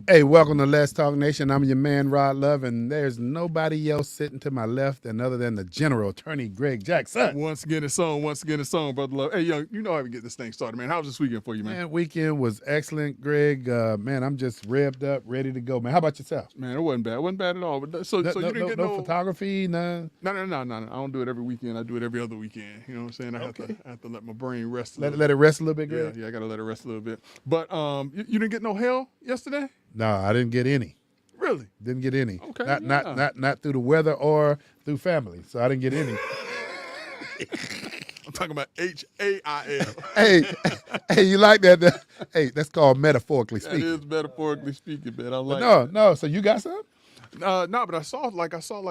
Hey, welcome to Let's Talk Nation. I'm your man, Rod Love, and there's nobody else sitting to my left and other than the General Attorney Greg Jackson. Once again, it's on, Brother Love. Hey, young, you know how we get this thing started, man. How was this weekend for you, man? Man, weekend was excellent, Greg. Man, I'm just revved up, ready to go, man. How about yourself? Man, it wasn't bad. It wasn't bad at all. But so you didn't get no photography, no. No. I don't do it every weekend. I do it every other weekend. You know what I'm saying? I have to let my brain rest. Let it rest a little bit, Greg. Yeah, I gotta let it rest a little bit. But you didn't get no hail yesterday? No, I didn't get any. Really? Didn't get any. Okay. Not through the weather or through family. So I didn't get any. I'm talking about HAIL. hey, you like that? Hey, that's called metaphorically speaking. That is metaphorically speaking, man. I like. No. So you got some? No, but I saw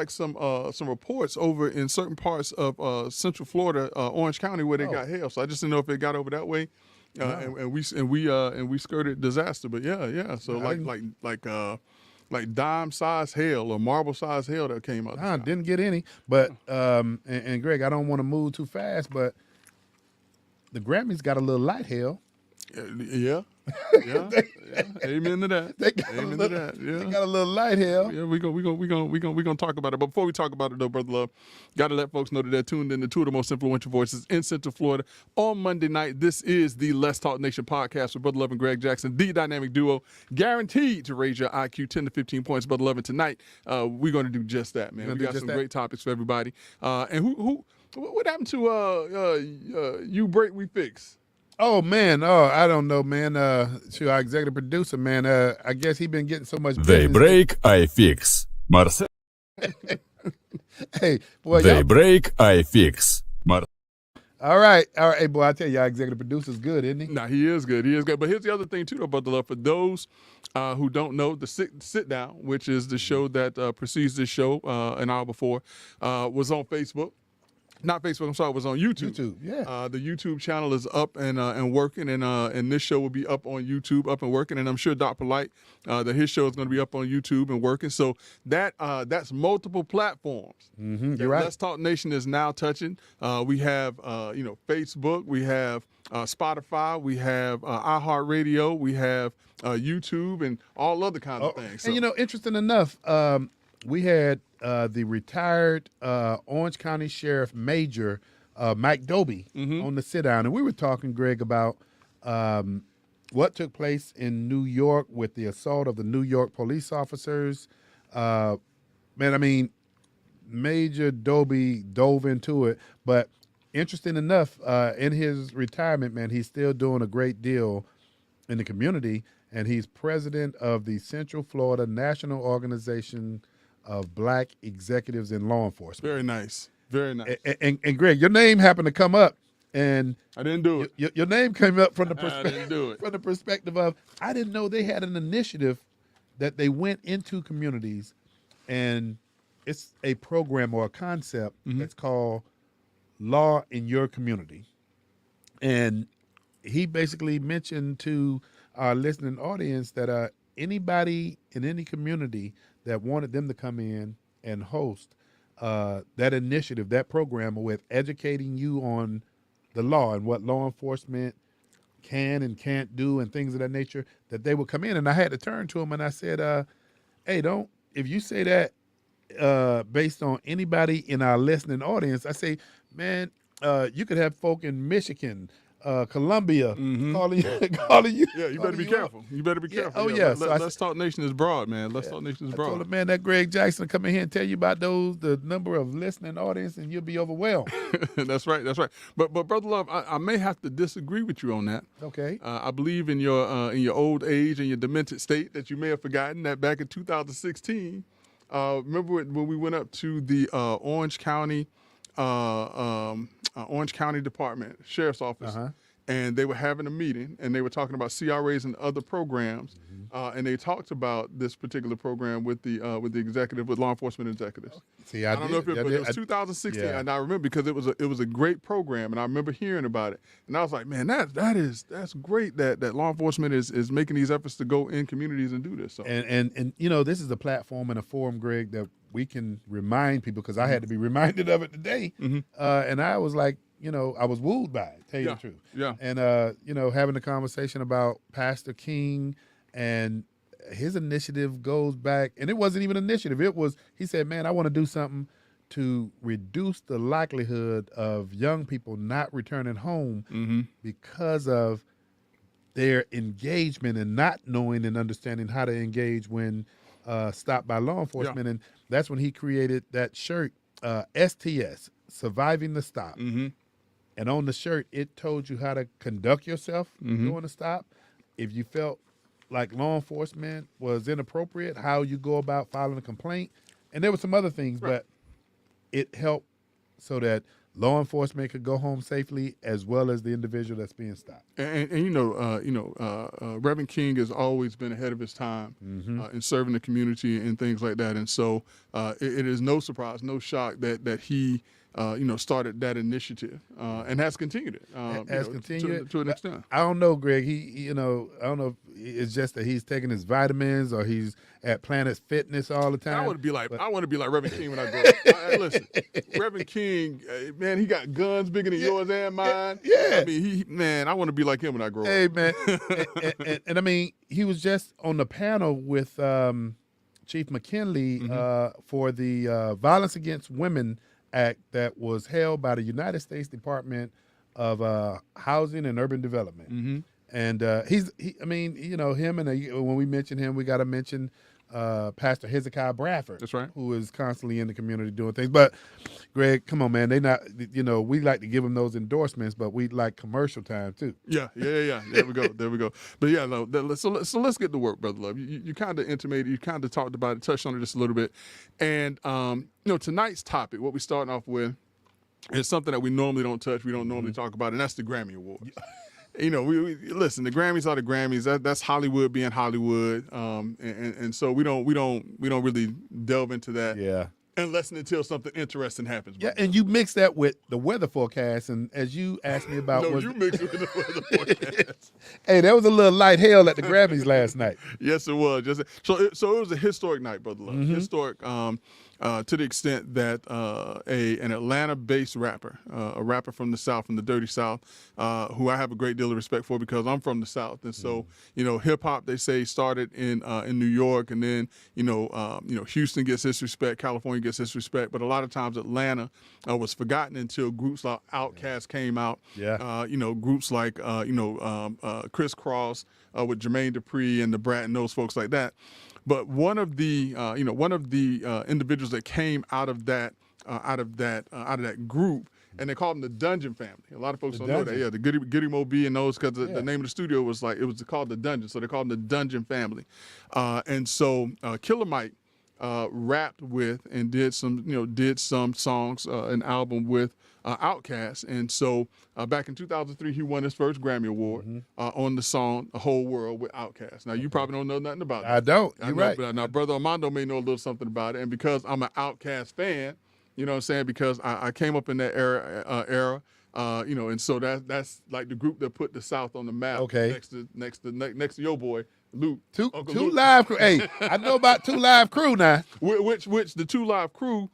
some reports over in certain parts of Central Florida, Orange County, where they got hail. So I just didn't know if it got over that way, and we skirted disaster. But yeah. So like dime-sized hail or marble-sized hail that came out. I didn't get any. But and Greg, I don't want to move too fast, but the Grammys got a little light hail. Yeah. Amen to that. They got a little light hail. Yeah, we gonna talk about it. But before we talk about it, though, Brother Love, got to let folks know that they're tuned in to two of the most influential voices in Central Florida on Monday night. This is the Let's Talk Nation podcast with Brother Love and Greg Jackson, the dynamic duo, guaranteed to raise your IQ 10 to 15 points. Brother Love, and tonight we're gonna do just that, man. We got some great topics for everybody. And what happened to You Break We Fix? Oh man, I don't know, man. To our executive producer, man. I guess he been getting so much. They break, I fix. Marcel. Hey, boy. They break, I fix. All right. Hey, boy. I tell you, our executive producer's good, isn't he? Nah, he is good. But here's the other thing too, though, Brother Love. For those who don't know, the sit down, which is the show that precedes this show, an hour before, was on Facebook. Not Facebook, I'm sorry, it was on YouTube. Yeah. The YouTube channel is up and working, and this show will be up on YouTube, up and working. And I'm sure Dr. Polite, that his show is going to be up on YouTube and working. So that's multiple platforms. Mm-hmm, you're right. Let's Talk Nation is now touching. We have Facebook, we have Spotify, we have iHeartRadio, we have YouTube, and all other kinds of things. So. And interesting enough, we had the retired Orange County Sheriff Major Mike Doby on the sit down, and we were talking, Greg, about what took place in New York with the assault of the New York police officers. Man, I mean, Major Doby dove into it, but interesting enough, in his retirement, man, he's still doing a great deal in the community, and he's president of the Central Florida National Organization of Black Executives in Law Enforcement. Very nice. Very nice. And Greg, your name happened to come up, and I didn't do it. Your name came up from the I didn't do it. from the perspective of I didn't know they had an initiative that they went into communities, and it's a program or a concept that's called Law in Your Community. And he basically mentioned to our listening audience that anybody in any community that wanted them to come in and host that initiative, that program with educating you on the law and what law enforcement can and can't do and things of that nature, that they would come in. And I had to turn to him and I said, hey, if you say that based on anybody in our listening audience, I say, man, you could have folk in Michigan, Columbia, calling you. Yeah, you better be careful. You better be careful. Oh, yeah. Let's Talk Nation is broad, man. Let's Talk Nation is broad. I told him, man, that Greg Jackson come in here and tell you about the number of listening audience, and you'll be overwhelmed. That's right. But Brother Love, I may have to disagree with you on that. Okay. I believe in your old age and your demented state that you may have forgotten that back in 2016, remember when we went up to the Orange County Department Sheriff's Office, and they were having a meeting, and they were talking about CRAs and other programs, and they talked about this particular program with the executive, with law enforcement executives. See, I don't know if it was 2016, and I remember because it was a great program, and I remember hearing about it, and I was like, man, that's great that law enforcement is making these efforts to go in communities and do this. So. And this is a platform and a forum, Greg, that we can remind people, because I had to be reminded of it today, and I was like, I was wooed by it, tell you the truth. Yeah. And, having a conversation about Pastor King and his initiative goes back, and it wasn't even an initiative. It was, he said, man, I want to do something to reduce the likelihood of young people not returning home because of their engagement and not knowing and understanding how to engage when stopped by law enforcement. And that's when he created that shirt, STS, Surviving the Stop. And on the shirt, it told you how to conduct yourself during the stop. If you felt like law enforcement was inappropriate, how you go about filing a complaint. And there were some other things, but it helped so that law enforcement could go home safely as well as the individual that's being stopped. And Reverend King has always been ahead of his time in serving the community and things like that. And so it is no surprise, no shock that he started that initiative and has continued it. Continued to an extent. I don't know, Greg. I don't know if it's just that he's taking his vitamins or he's at Planet Fitness all the time. I want to be like Reverend King when I grow up. Listen, Reverend King, man, he got guns bigger than yours and mine. Yeah. I mean, I want to be like him when I grow up. Hey, man. and I mean, he was just on the panel with Chief McKinley for the Violence Against Women Act that was held by the United States Department of Housing and Urban Development. And him and when we mention him, we got to mention Pastor Hezekiah Bradford. That's right. Who is constantly in the community doing things. But Greg, come on, man. They not, we like to give them those endorsements, but we like commercial time too. Yeah. There we go. But yeah, no, so let's get to work, Brother Love. You kind of intimated, you kind of talked about it, touched on it just a little bit. And, tonight's topic, what we're starting off with, is something that we normally don't touch, we don't normally talk about, and that's the Grammy Awards. We listen. The Grammys are the Grammys. That's Hollywood being Hollywood, and so we don't really delve into that. Yeah. Unless and until something interesting happens. Yeah, and you mix that with the weather forecast, and as you asked me about, you mix it with the weather forecast. Hey, there was a little light hail at the Grammys last night. Yes, it was. So it was a historic night, Brother Love. Historic. To the extent that an Atlanta-based rapper, a rapper from the South, from the Dirty South, who I have a great deal of respect for because I'm from the South, and so hip hop, they say, started in New York, and then Houston gets its respect, California gets its respect, but a lot of times Atlanta was forgotten until groups like Outkast came out. Yeah. Groups like Criss Cross with Jermaine Dupri and the Brat and those folks like that. But one of the individuals that came out of that group, and they called them the Dungeon Family. A lot of folks don't know that. Yeah, the Goody Mo B and those, because the name of the studio was called the Dungeon, so they called them the Dungeon Family. And so Killer Mike rapped with and did some songs, an album with Outkast, and so back in 2003 he won his first Grammy Award on the song "The Whole World" with Outkast. Now you probably don't know nothing about it. I don't. You're right. But now Brother Armando may know a little something about it, and because I'm an Outkast fan, you know what I'm saying, because I came up in that era. And so that's like the group that put the South on the map. Okay. Next to your boy Luke. Two Luke. Live Crew. Hey, I know about 2 Live Crew now. Which the 2 Live Crew,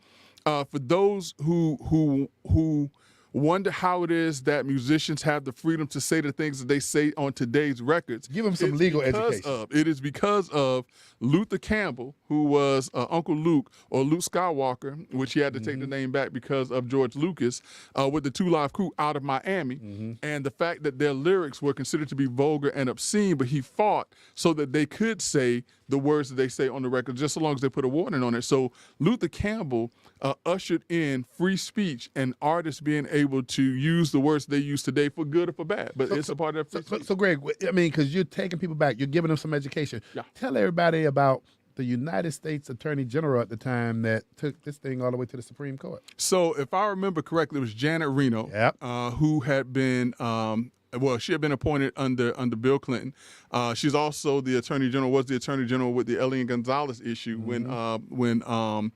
for those who wonder how it is that musicians have the freedom to say the things that they say on today's records. Give them some legal education. It is because of Luther Campbell, who was Uncle Luke, or Luke Skywalker, which he had to take the name back because of George Lucas, with the 2 Live Crew out of Miami. And the fact that their lyrics were considered to be vulgar and obscene, but he fought so that they could say the words that they say on the record, just so long as they put a warning on it. So Luther Campbell ushered in free speech and artists being able to use the words they use today for good or for bad. But it's a part of free speech. So Greg, I mean, because you're taking people back, you're giving them some education. Yeah. Tell everybody about the United States Attorney General at the time that took this thing all the way to the Supreme Court. So if I remember correctly, it was Janet Reno, who had been she had been appointed under Bill Clinton. She's also was the Attorney General with the Elian Gonzalez issue when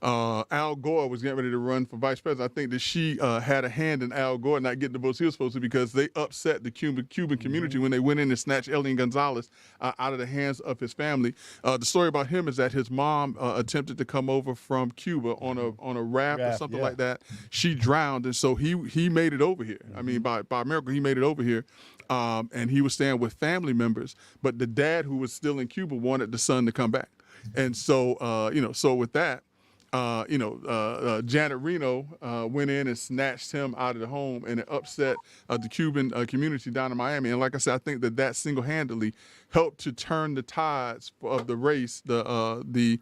Al Gore was getting ready to run for vice president. I think that she had a hand in Al Gore not getting the votes he was supposed to because they upset the Cuban community when they went in and snatched Elian Gonzalez out of the hands of his family. The story about him is that his mom attempted to come over from Cuba on a raft or something like that. She drowned, and so he made it over here. I mean, by miracle, he made it over here. And he was staying with family members, but the dad who was still in Cuba wanted the son to come back. And so, so with that, Janet Reno went in and snatched him out of the home, and it upset the Cuban community down in Miami. And like I said, I think that single-handedly helped to turn the tides of the race, the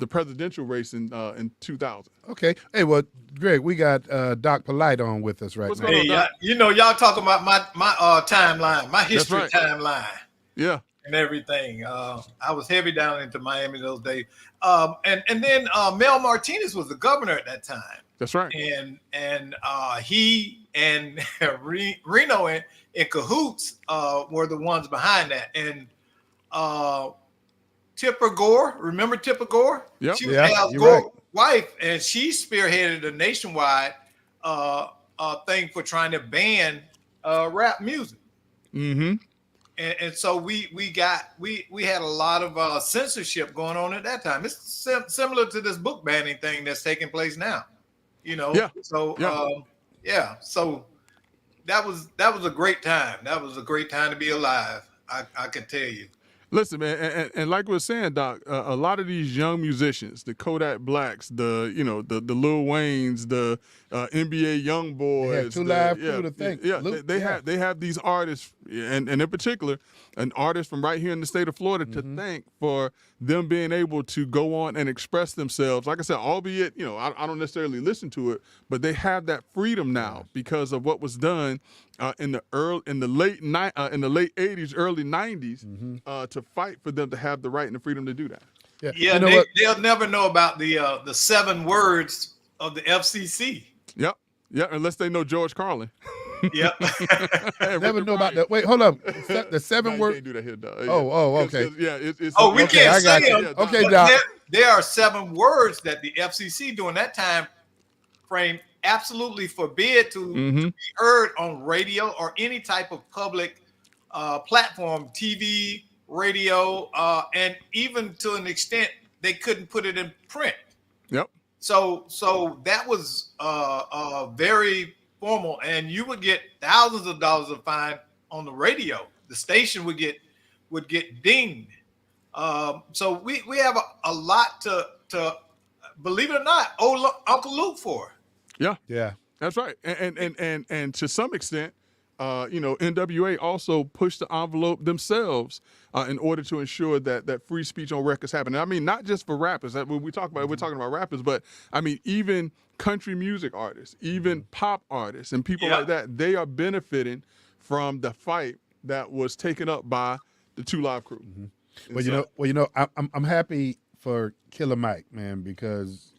presidential race in 2000. Okay. Hey, well, Greg, we got Doc Polite on with us right What's now. going on, Hey, y'all talking about my timeline, my history right. timeline. Yeah. And everything. I was heavy down into Miami those days. And then Mel Martinez was the governor at that time. That's right. And he and Reno in cahoots were the ones behind that. And Tipper Gore, remember Tipper Gore? Yep. She was Yeah, Al you're Gore's right. wife, and she spearheaded a nationwide thing for trying to ban rap music. Mm-hmm. And so we had a lot of censorship going on at that time. It's similar to this book banning thing that's taking place now, Yeah. So Yeah. So that was a great time. That was a great time to be alive. I can tell you. Listen, man, and like we were saying, Doc, a lot of these young musicians, the Kodak Blacks, the Lil Waynes, the NBA Young Boys, Two Live Crew to think. Yeah, Luke, they have these artists, and in particular, an artist from right here in the state of Florida to thank for them being able to go on and express themselves. Like I said, albeit I don't necessarily listen to it, but they have that freedom now because of what was done in the late 80s, early 90s to fight for them to have the right and the freedom to do that. Yeah. Yeah, You know what? they'll never know about the 7 words of the FCC. Yep. Unless they know George Carlin. Yep. Never know about that. Wait, hold up. The 7 You word. can't do that here, Doc. Oh, okay. Yeah, it's Oh, we Okay, can't I got say you. them. Okay, but Doc. there are 7 words that the FCC during that time frame absolutely forbid to be heard on radio or any type of public platform, TV, radio, and even to an extent they couldn't put it in print. Yep. So that was very formal, and you would get thousands of dollars of fine on the radio. The station would get dinged. So we have a lot to believe it or not, old Uncle Luke for. Yeah. That's right. And to some extent, NWA also pushed the envelope themselves in order to ensure that free speech on records happened. And I mean, not just for rappers. That when we're talking about rappers, but I mean, even country music artists, even pop artists, and people like that, they are benefiting from the fight that was taken up by the 2 Live Crew. Well, I'm happy for Killer Mike, man, because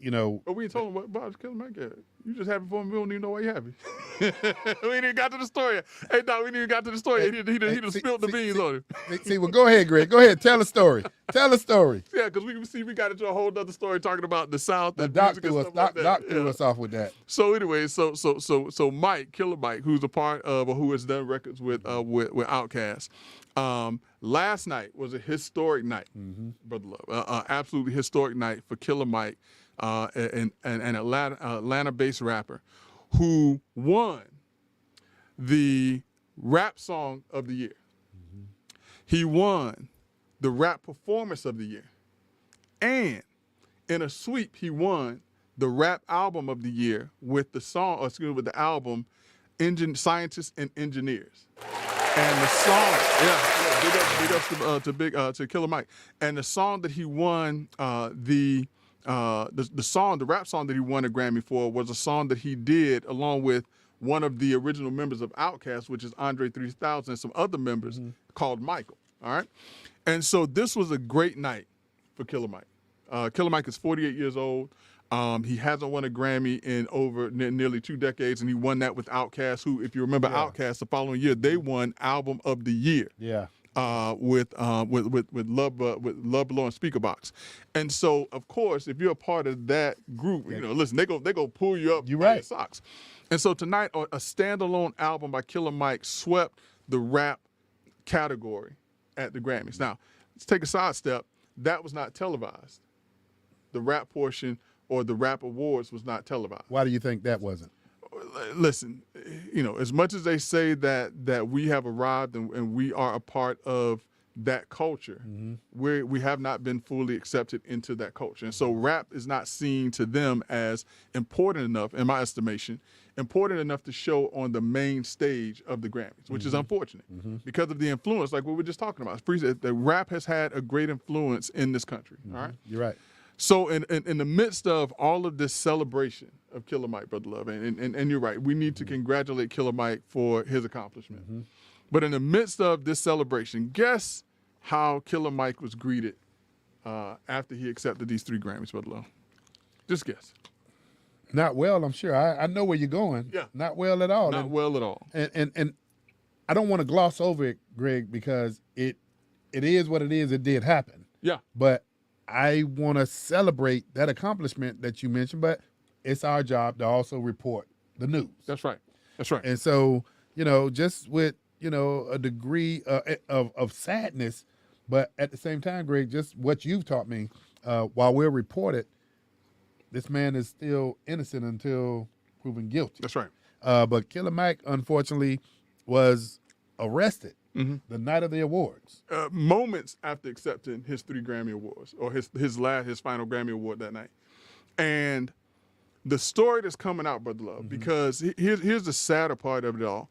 But we ain't told him what about Killer Mike yet. You just happy for him. We don't even know why you happy. We ain't even got to the story yet. Hey, Doc, we ain't even got to the story yet. He done spilled the beans on it. See, well, go ahead, Greg. Go ahead. Tell a story. Tell a story. Yeah, because we got into a whole other story talking about the South. The And Doc music and threw us, stuff like that. Doc threw Yeah. us off with that. So anyway, so Mike, Killer Mike, who's a part of or who has done records with Outkast. Last night was a historic night, Brother Love. Absolutely historic night for Killer Mike, an Atlanta-based rapper who won the Rap Song of the Year. He won the Rap Performance of the Year. And in a sweep, he won the Rap Album of the Year with with the album Scientists and Engineers. And the song, big ups to Killer Mike. And the song that he won, the rap song that he won a Grammy for was a song that he did along with one of the original members of Outkast, which is Andre 3000, and some other members called Michael. All right. And so this was a great night for Killer Mike. Killer Mike is 48 years old. He hasn't won a Grammy in over nearly 2 decades, and he won that with Outkast, who, if you remember Outkast, the following year, they won Album of the Year. Yeah. with Love Below and Speaker Box. And so, of course, if you're a part of that group, listen, they go pull you up You're by right. your socks. And so tonight, a standalone album by Killer Mike swept the rap category at the Grammys. Now, let's take a sidestep. That was not televised. The rap portion or the rap awards was not televised. Why do you think that wasn't? Listen, as much as they say that we have arrived and we are a part of that culture, we have not been fully accepted into that culture. And so rap is not seen to them as important enough, in my estimation, important enough to show on the main stage of the Grammys, which is unfortunate because of the influence, like we were just talking about. The rap has had a great influence in this country, all right? You're right. So in the midst of all of this celebration of Killer Mike, Brother Love, and you're right, we need to congratulate Killer Mike for his accomplishment. But in the midst of this celebration, guess how Killer Mike was greeted after he accepted these 3 Grammys, Brother Love? Just guess. Not well, I'm sure. I know where you're going. Yeah. Not well at all. Not well at all. And I don't want to gloss over it, Greg, because it is what it is. It did happen. Yeah. But I want to celebrate that accomplishment that you mentioned, but it's our job to also report the news. That's right. That's right. And so, just with, a degree of sadness, but at the same time, Greg, just what you've taught me, while we're reported, this man is still innocent until proven guilty. That's right. But Killer Mike, unfortunately, was arrested the night of the awards. Moments after accepting his 3 Grammy Awards, or his final Grammy Award that night. And the story that's coming out, Brother Love, because here's the sadder part of it all,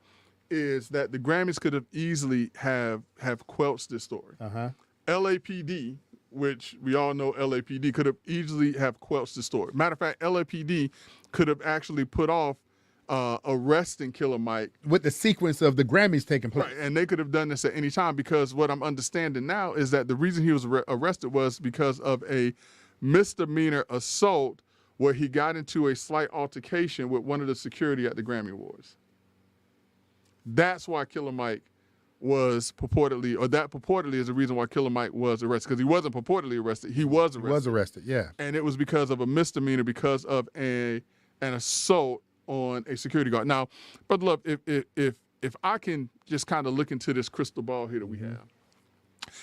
is that the Grammys could have easily have quelched this story. LAPD, which we all know LAPD, could have easily have quelched the story. Matter of fact, LAPD could have actually put off arresting Killer Mike. With the sequence of the Grammys taking place. Right, and they could have done this at any time, because what I'm understanding now is that the reason he was arrested was because of a misdemeanor assault where he got into a slight altercation with one of the security at the Grammy Awards. That's why Killer Mike was purportedly is the reason why Killer Mike was arrested, because he wasn't purportedly arrested. He was arrested. He was arrested, yeah. And it was because of a misdemeanor, because of an assault on a security guard. Now, Brother Love, if I can just kind of look into this crystal ball here that we have,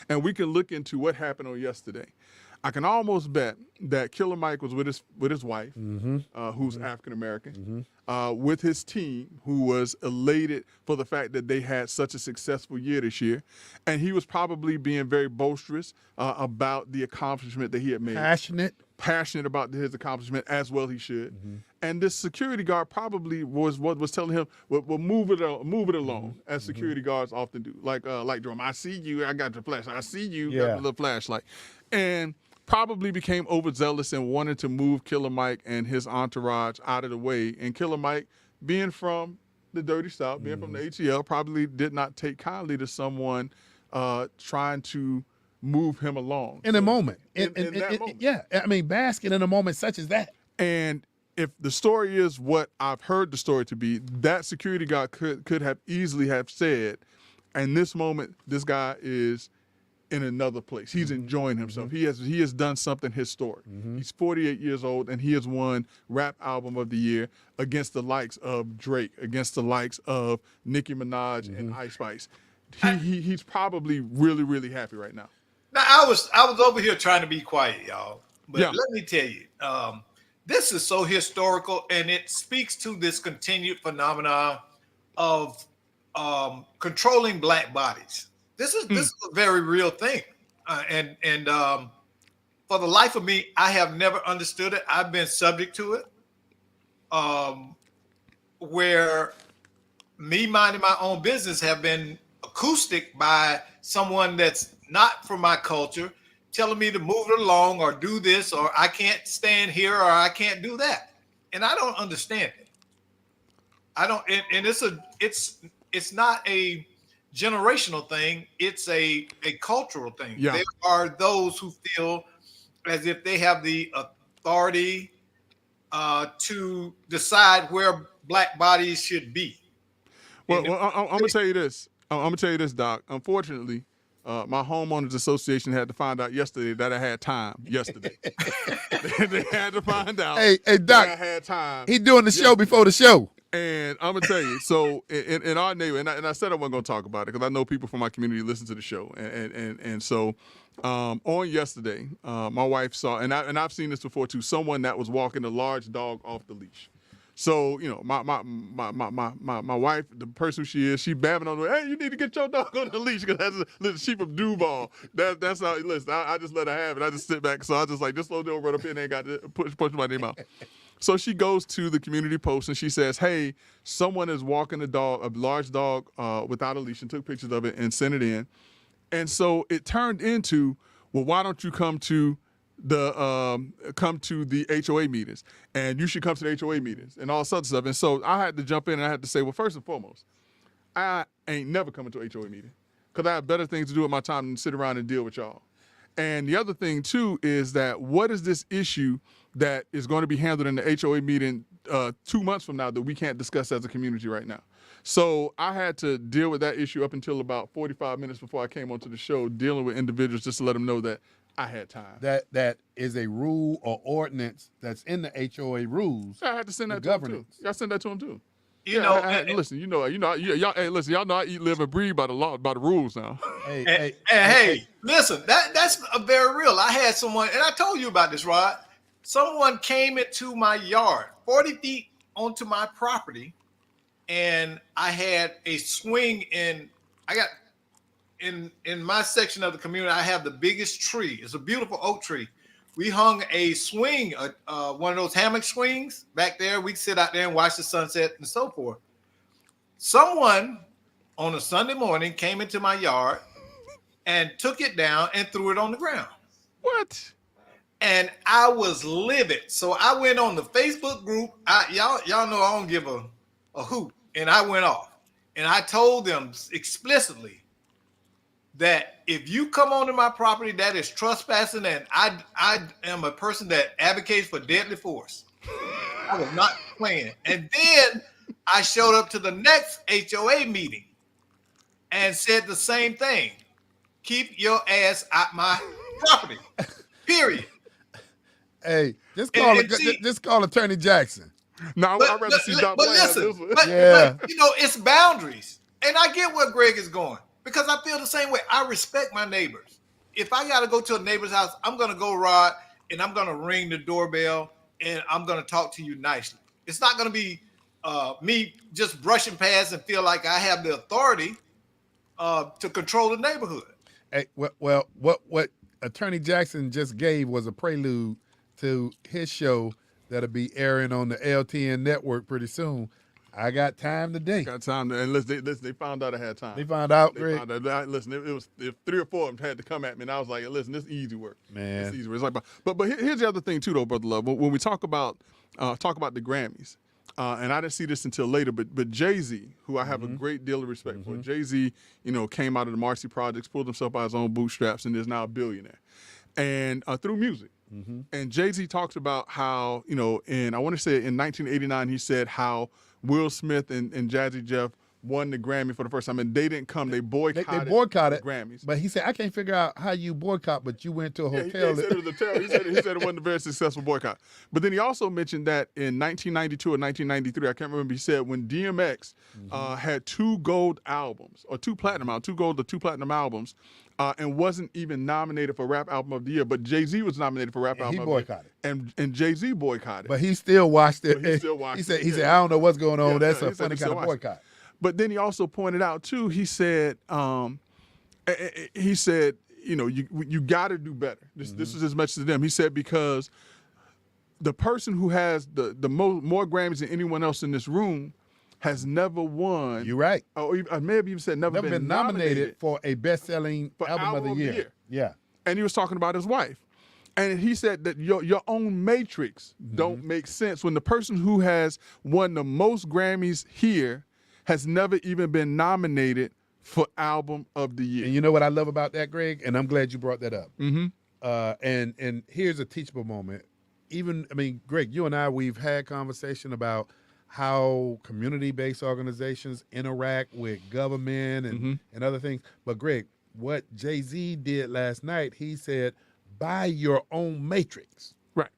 and we can look into what happened on yesterday, I can almost bet that Killer Mike was with his wife, who's African American, with his team, who was elated for the fact that they had such a successful year this year, and he was probably being very boisterous about the accomplishment that he had made. Passionate about his accomplishment, as well he should. And this security guard probably was telling him, "Well, move it along," as security guards often do. Like Jerome, I see you. I got your flashlight. I see you. Got the little flashlight, and probably became overzealous and wanted to move Killer Mike and his entourage out of the way. And Killer Mike, being from the Dirty South, being from the ATL, probably did not take kindly to someone trying to move him along. In a moment. In that moment. Yeah, I mean, basking in a moment such as that. And if the story is what I've heard the story to be, that security guard could have easily have said, in this moment, this guy is in another place. He's enjoying himself. He has done something historic. He's 48 years old, and he has won Rap Album of the Year against the likes of Drake, against the likes of Nicki Minaj and Ice Spice. He's probably really, really happy right now. Now, I was over here trying to be quiet, y'all. But let me tell you, this is so historical, and it speaks to this continued phenomenon of controlling black bodies. This is a very real thing, and for the life of me, I have never understood it. I've been subject to it, where me minding my own business have been acoustic by someone that's not from my culture, telling me to move it along or do this, or I can't stand here, or I can't do that, and I don't understand it. I don't, and it's not a generational thing, it's a cultural thing. Yeah. There are those who feel as if they have the authority to decide where black bodies should be. Well, I'm gonna tell you this. I'm gonna tell you this, Doc. Unfortunately, my homeowners association had to find out yesterday that I had time yesterday. They had to find out Hey, that Doc, I had time. he doing the show before the show. And I'm gonna tell you, so in our neighborhood, and I said I wasn't gonna talk about it because I know people from my community listen to the show, and so on yesterday, my wife saw, and I've seen this before too, someone that was walking a large dog off the leash. So my wife, the person she is, she babbing on the way, hey, you need to get your dog on the leash because that's a little sheep from Duval. That's how. Listen, I just let her have it. I just sit back, so I just like this little girl run up in there and got to push my name out. So she goes to the community post and she says, hey, someone is walking a large dog without a leash, and took pictures of it and sent it in. And so it turned into, well, why don't you come to the HOA meetings? And you should come to the HOA meetings and all sorts of stuff. And so I had to jump in and I had to say, well, first and foremost, I ain't never coming to a HOA meeting because I have better things to do with my time than sit around and deal with y'all. And the other thing, too, is that what is this issue that is going to be handled in the HOA meeting 2 months from now that we can't discuss as a community right now? So I had to deal with that issue up until about 45 minutes before I came onto the show, dealing with individuals just to let them know that I had time. That is a rule or ordinance that's in the HOA rules. I had to send that to governance. them, too. I sent that to them, too. You know, listen, y'all, hey, listen, y'all know I eat, live, and breathe by the law, by the rules now. Hey, listen, that's very real. I had someone, and I told you about this, Rod. Someone came into my yard, 40 feet onto my property, and I had a swing in my section of the community. I have the biggest tree. It's a beautiful oak tree. We hung a swing, one of those hammock swings back there. We sit out there and watch the sunset and so forth. Someone on a Sunday morning came into my yard and took it down and threw it on the ground. What? And I was livid. So I went on the Facebook group. Y'all know I don't give a hoot. And I went off. And I told them explicitly that if you come onto my property, that is trespassing, and I am a person that advocates for deadly force. I was not playing. And then I showed up to the next HOA meeting and said the same thing. Keep your ass out my property. Period. Hey, just call Attorney Jackson. No, I'd rather see Doc Blaine have this one. but you know, it's boundaries. And I get where Greg is going. Because I feel the same way. I respect my neighbors. If I got to go to a neighbor's house, I'm going to go, Rod, and I'm going to ring the doorbell, and I'm going to talk to you nicely. It's not going to be me just brushing past and feel like I have the authority to control the neighborhood. Hey, well, what Attorney Jackson just gave was a prelude to his show that'll be airing on the LTN network pretty soon. I got time today. Got time to, and listen, they found out I had time. They found out, They Greg. found out. Listen, it was 3 or 4 of them had to come at me, and I was like, listen, this is easy work. Man. It's easy work. It's like, but here's the other thing too, though, Brother Love. When we talk about the Grammys, and I didn't see this until later, but Jay-Z, who I have a great deal of respect for, Jay-Z, came out of the Marcy Projects, pulled himself by his own bootstraps, and is now a billionaire, and through music. And Jay-Z talks about how, and I want to say in 1989, he said how Will Smith and Jazzy Jeff won the Grammy for the first time, and they didn't come. They boycotted. They boycotted the Grammys. But he said, I can't figure out how you boycott, but you went to a hotel. He said it was a terrible. He said it wasn't a very successful boycott. But then he also mentioned that in 1992 or 1993, I can't remember. He said when DMX had 2 gold albums or 2 platinum albums, 2 gold or 2 platinum albums, and wasn't even nominated for Rap Album of the Year, but Jay-Z was nominated for Rap Album he of the Year. boycotted. And Jay-Z boycotted. But he still watched it. But he still watched he said, it, he yeah. said, I don't know what's going on. Yeah, That's yeah, a he said funny he kind still of watched it. boycott. But then he also pointed out too. He said, you got to do better. This is as much as them. He said because the person who has the more Grammys than anyone else in this room has never won. You're right. Or I may have even said never been nominated for a best-selling album of the year. Yeah. And he was talking about his wife. And he said that your own matrix don't make sense when the person who has won the most Grammys here has never even been nominated for Album of the Year. And you know what I love about that, Greg? And I'm glad you brought that up. Mm-hmm. And here's a teachable moment. Greg, you and I, we've had conversation about how community-based organizations interact with government and other things. But Greg, what Jay-Z did last night, he said, buy your own matrix. Right.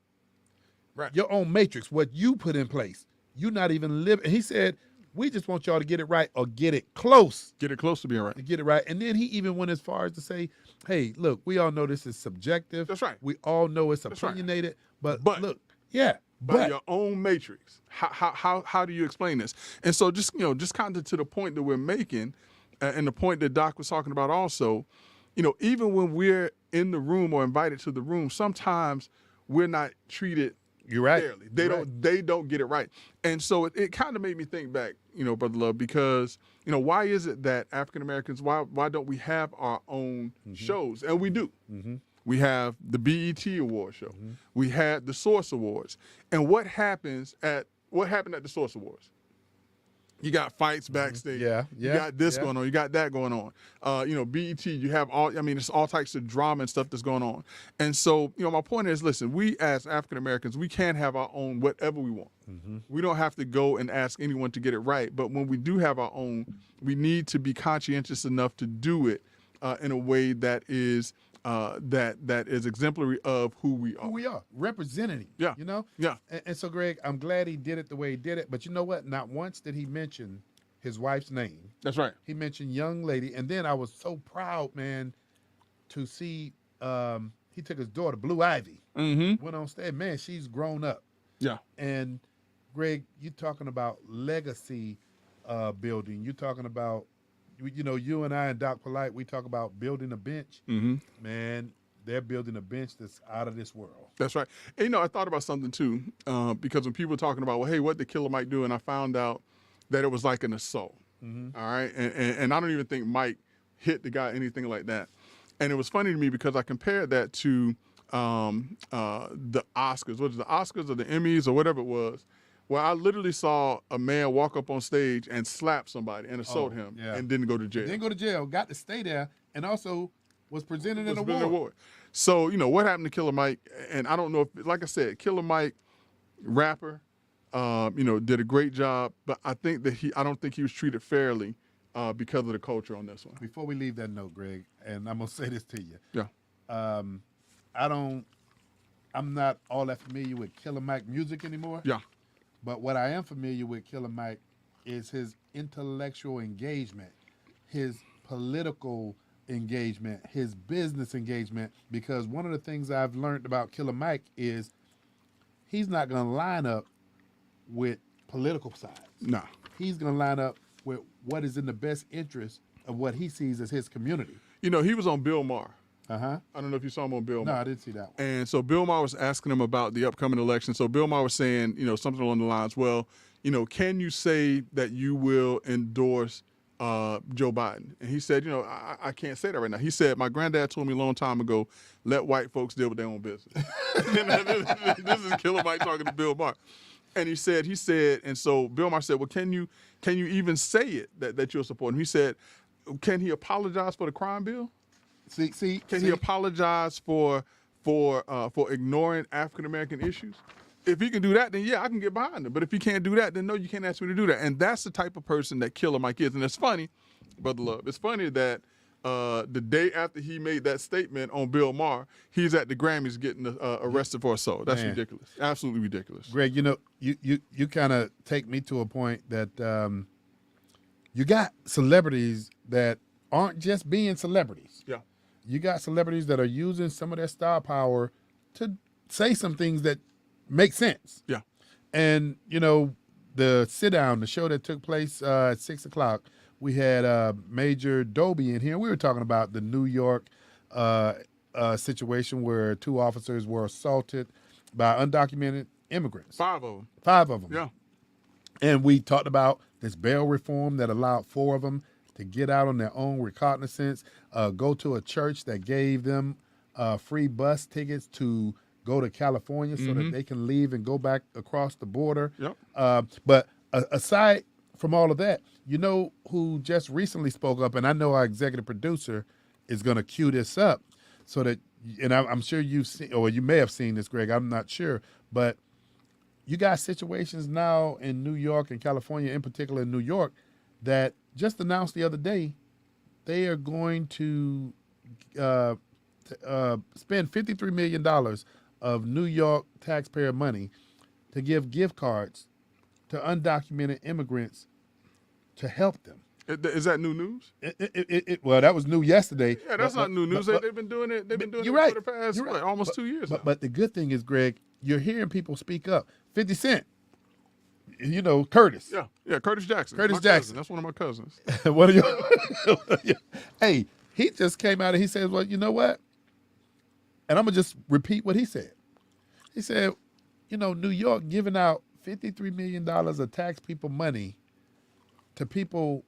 Right. Your own matrix, what you put in place. You're not even living. And he said, we just want y'all to get it right or get it close Get it close to being right. to get it right. And then he even went as far as to say, hey, look, we all know this is subjective. That's right. We all know it's right. opinionated. But look, By your own matrix. How do you explain this? And so just kind of to the point that we're making, and the point that Doc was talking about also, even when we're in the room or invited to the room, sometimes we're not treated you're right. fairly. They don't get it right. And so it kind of made me think back, Brother Love, because why is it that African Americans, why don't we have our own shows? And we do. We have the BET Award show. We had the Source Awards. And what happened at the Source Awards? You got fights backstage. Yeah, You got this going on. You got that going on. BET, you have it's all types of drama and stuff that's going on. And so, my point is, listen, we as African Americans, we can have our own whatever we want. We don't have to go and ask anyone to get it right. But when we do have our own, we need to be conscientious enough to do it in a way that is that is exemplary of who we are. Who we are, representing. Yeah. Yeah. And so, Greg, I'm glad he did it the way he did it. But you know what? Not once did he mention his wife's name. That's right. He mentioned young lady. And then I was so proud, man, to see he took his daughter, Blue Ivy, went on stage. Man, she's grown up. Yeah. And, Greg, you talking about legacy building. You talking about, you and I and Doc Polite, we talk about building a bench. Man, they're building a bench that's out of this world. That's right. And, I thought about something too, because when people were talking about, well, hey, what did Killer Mike do? And I found out that it was like an assault. All right. And I don't even think Mike hit the guy, anything like that. And it was funny to me because I compared that to the Oscars. What is the Oscars or the Emmys or whatever it was? Where I literally saw a man walk up on stage and slap somebody and assault him and didn't go to jail. Didn't go to jail, got to stay there, and also was presented an award. So, what happened to Killer Mike? And I don't know if, like I said, Killer Mike, rapper, did a great job, but I don't think he was treated fairly because of the culture on this one. Before we leave that note, Greg, and I'm going to say this to you. Yeah. I'm not all that familiar with Killer Mike music anymore. Yeah. But what I am familiar with Killer Mike is his intellectual engagement, his political engagement, his business engagement, because one of the things I've learned about Killer Mike is he's not going to line up with political sides. No. He's going to line up with what is in the best interest of what he sees as his community. He was on Bill Maher. Uh-huh. I don't know if you saw him on Bill No, Maher. I didn't see that one. And so Bill Maher was asking him about the upcoming election. So Bill Maher was saying, something along the lines, well, can you say that you will endorse Joe Biden? And he said, I can't say that right now. He said, my granddad told me a long time ago, let white folks deal with their own business. This is Killer Mike talking to Bill Maher. And he said, and so Bill Maher said, well, can you even say it that you'll support him? He said, can he apologize for the crime bill? Can he apologize for ignoring African American issues? If he can do that, then yeah, I can get behind him. But if he can't do that, then no, you can't ask me to do that. And that's the type of person that Killer Mike is. And it's funny, Brother Love. It's funny that the day after he made that statement on Bill Maher, he's at the Grammys getting arrested for assault. That's ridiculous. Absolutely ridiculous. Greg, you kind of take me to a point that you got celebrities that aren't just being celebrities. Yeah. You got celebrities that are using some of their star power to say some things that make sense. Yeah. And, the sit down, the show that took place at 6 o'clock, we had Major Doby in here. We were talking about the New York situation where 2 officers were assaulted by undocumented immigrants. 5 of them. 5 of them. Yeah. And we talked about this bail reform that allowed 4 of them to get out on their own recognizance, go to a church that gave them free bus tickets to go to California so that they can leave and go back across the border. Yep. But aside from all of that, who just recently spoke up, and I know our executive producer is going to cue this up so that, and I'm sure you've seen, or you may have seen this, Greg, I'm not sure, but you got situations now in New York and California, in particular in New York, that just announced the other day they are going to spend $53 million of New York taxpayer money to give gift cards to undocumented immigrants to help them. Is that new news? Well, that was new yesterday. Yeah, that's not new news. They've been doing it. They've been doing you're it right. for the past You're right. almost 2 years. But, now. but the good thing is, Greg, you're hearing people speak up. 50 Cent, you know, Curtis. Yeah, Curtis Jackson. Curtis My Jackson. cousin. That's one of my cousins. What are you? Hey, he just came out and he says, well, you know what? And I'm going to just repeat what he said. He said, you know, New York giving out $53 million of tax people money to people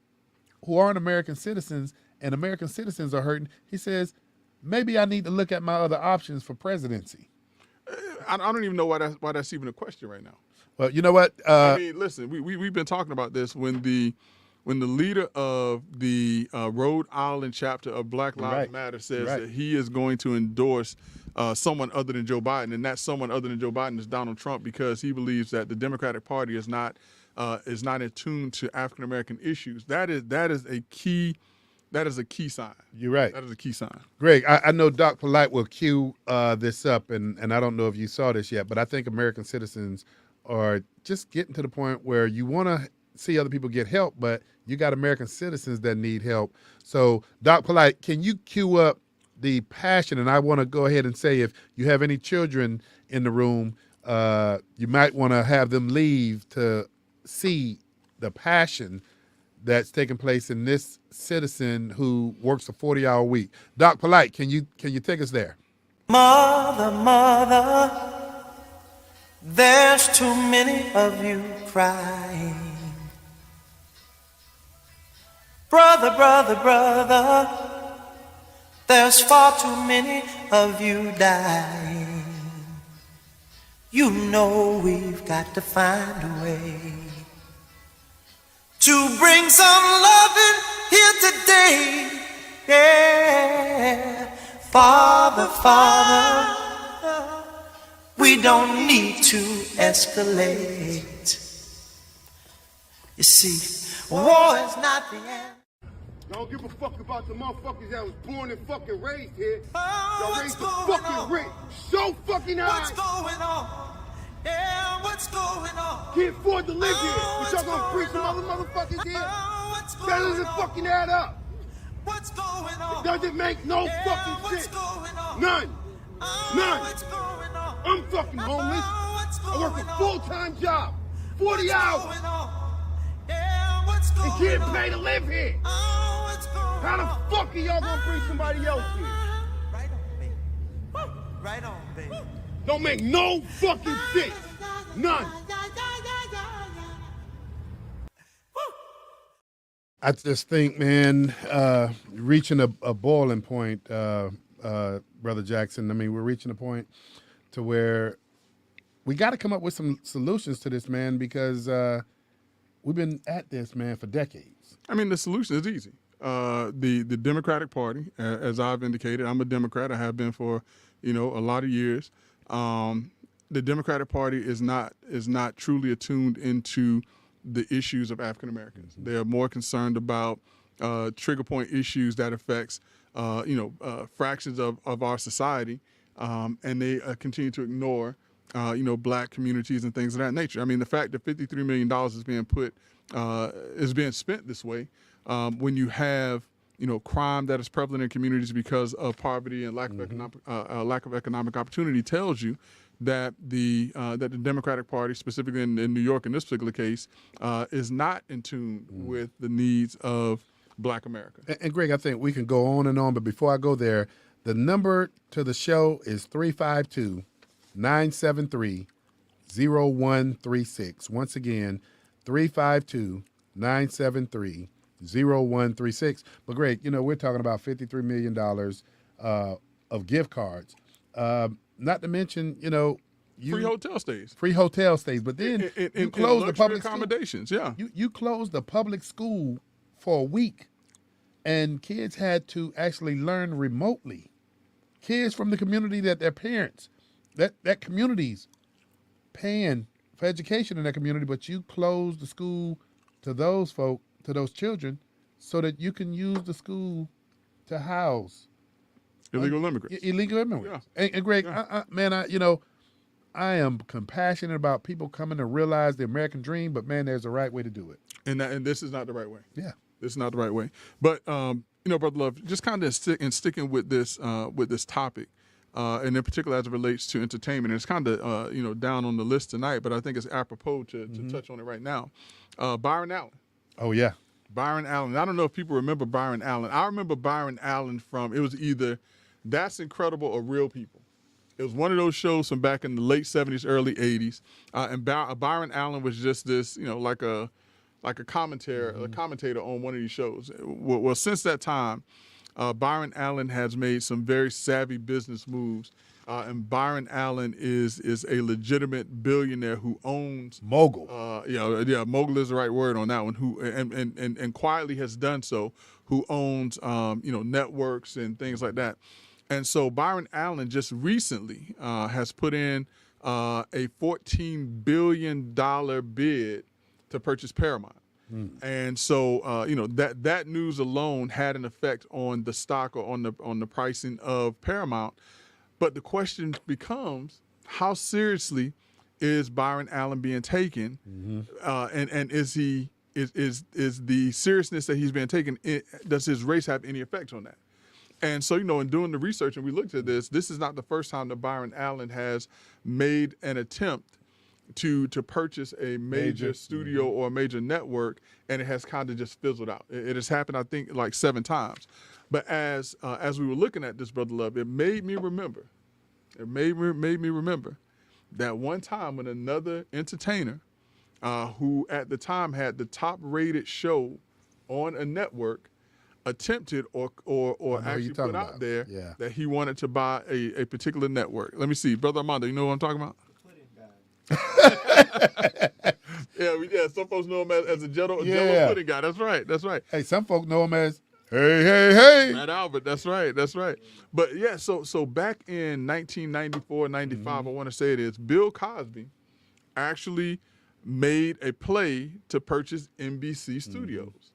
who aren't American citizens, and American citizens are hurting. He says, maybe I need to look at my other options for presidency. I don't even know why that's even a question right now. Well, you know what? I mean, listen, we've been talking about this when the leader of the Rhode Island chapter of Black Lives Matter says that he is going to endorse someone other than Joe Biden, and that someone other than Joe Biden is Donald Trump, because he believes that the Democratic Party is not in tune to African American issues. That is a key sign. You're right. That is a key sign. Greg, I know Doc Polite will cue this up, and I don't know if you saw this yet, but I think American citizens are just getting to the point where you want to see other people get help, but you got American citizens that need help. So, Doc Polite, can you cue up the passion? And I want to go ahead and say, if you have any children in the room, you might want to have them leave to see the passion that's taking place in this citizen who works a 40-hour week. Doc Polite, can you take us there? Mother, mother, there's too many of you crying. Brother, brother, brother, there's far too many of you dying. You know we've got to find a way to bring some loving here today. Yeah, Father, Father, we don't need to escalate. You see, war is not the end. Don't give a fuck about the motherfuckers that was born and fucking raised here. Oh, Y'all what's raised the going fucking on? rich. So fucking high. What's going on? Yeah, what's going on? Can't afford to live here. Oh, But y'all gonna what's free some going other motherfuckers here. Oh, what's That going doesn't on? fucking add up. What's going on? Doesn't make no Yeah, fucking what's sense. going on? None. Oh, None. what's going on? I'm fucking homeless. Oh, what's I work going a on? full-time job. 40 What's hours. going on? Yeah, what's And going can't on? pay to live here. Oh, what's going How on? the fuck are y'all gonna bring somebody else here? Right on, baby. Right on, baby. Don't make no fucking sense. None. I just think, man, reaching a boiling point, Brother Jackson. I mean, we're reaching a point to where we got to come up with some solutions to this, man, because we've been at this, man, for decades. I mean, the solution is easy. The Democratic Party, as I've indicated, I'm a Democrat. I have been for, a lot of years. The Democratic Party is not truly attuned into the issues of African Americans. They are more concerned about trigger point issues that affects, fractions of our society, and they continue to ignore, black communities and things of that nature. I mean, the fact that $53 million is being spent this way, when you have crime that is prevalent in communities because of poverty and lack of economic opportunity, tells you that the Democratic Party, specifically in New York in this particular case, is not in tune with the needs of Black America. And Greg, I think we can go on and on, but before I go there, the number to the show is 352-973-0136. Once again, 352-973-0136. But Greg, we're talking about $53 million of gift cards. Not to mention, Free hotel stays. Free hotel stays. But then you close the public accommodations. School. Yeah. You closed the public school for a week, and kids had to actually learn remotely. Kids from the community that their parents, that community's paying for education in that community, but you closed the school to those folk, to those children, so that you can use the school to house Illegal immigrants. illegal immigrants. And Greg, man, I am compassionate about people coming to realize the American dream, but man, there's a right way to do it. And this is not the right way. Yeah. This is not the right way. But Brother Love, just kind of sticking with this topic, and in particular as it relates to entertainment. And it's kind of down on the list tonight, but I think it's apropos to touch on it right now. Byron Allen. Oh yeah. Byron Allen. I don't know if people remember Byron Allen. I remember Byron Allen from, it was either That's Incredible or Real People. It was one of those shows from back in the late 70s, early 80s. And Byron Allen was just this, like a commentator on one of these shows. Well, since that time, Byron Allen has made some very savvy business moves. And Byron Allen is a legitimate billionaire who owns Mogul. Mogul is the right word on that one. Who and quietly has done so. Who owns networks and things like that. And so Byron Allen just recently has put in a $14 billion bid to purchase Paramount. And so that news alone had an effect on the stock or on the pricing of Paramount. But the question becomes, how seriously is Byron Allen being taken? And is the seriousness that he's being taken, does his race have any effect on that? And so, in doing the research, and we looked at this is not the first time that Byron Allen has made an attempt to purchase a major studio or a major network, and it has kind of just fizzled out. It has happened, I think, like 7 times. But as we were looking at this, Brother Love, it made me remember that one time when another entertainer, who at the time had the top-rated show on a network, attempted or actually put out there that he wanted to buy a particular network. Let me see, Brother Armando, you know what I'm talking about? Yeah, some folks know him as a Jello pudding guy. That's right. Hey, some folk know him as Hey. Matt Albert, that's right. But yeah, so back in 1994, 95, I want to say it is, Bill Cosby actually made a play to purchase NBC Studios.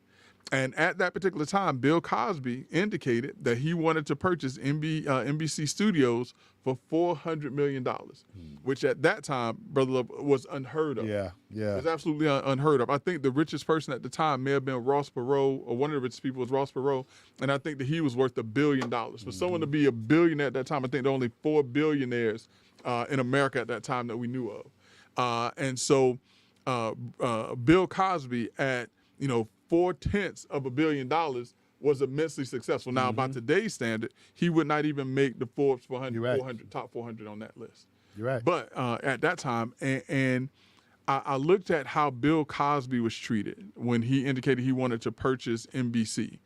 And at that particular time, Bill Cosby indicated that he wanted to purchase NBC Studios for $400 million, which at that time, Brother Love, was unheard of. Yeah. It was absolutely unheard of. I think the richest person at the time may have been Ross Perot, or one of the richest people was Ross Perot, and I think that he was worth $1 billion. For someone to be a billionaire at that time, I think there were only 4 billionaires in America at that time that we knew of. And so Bill Cosby at, 0.4 billion was immensely successful. Now, by today's standard, he would not even make the Forbes 400, top 400 on that list. You're right. But at that time, and I looked at how Bill Cosby was treated when he indicated he wanted to purchase NBC.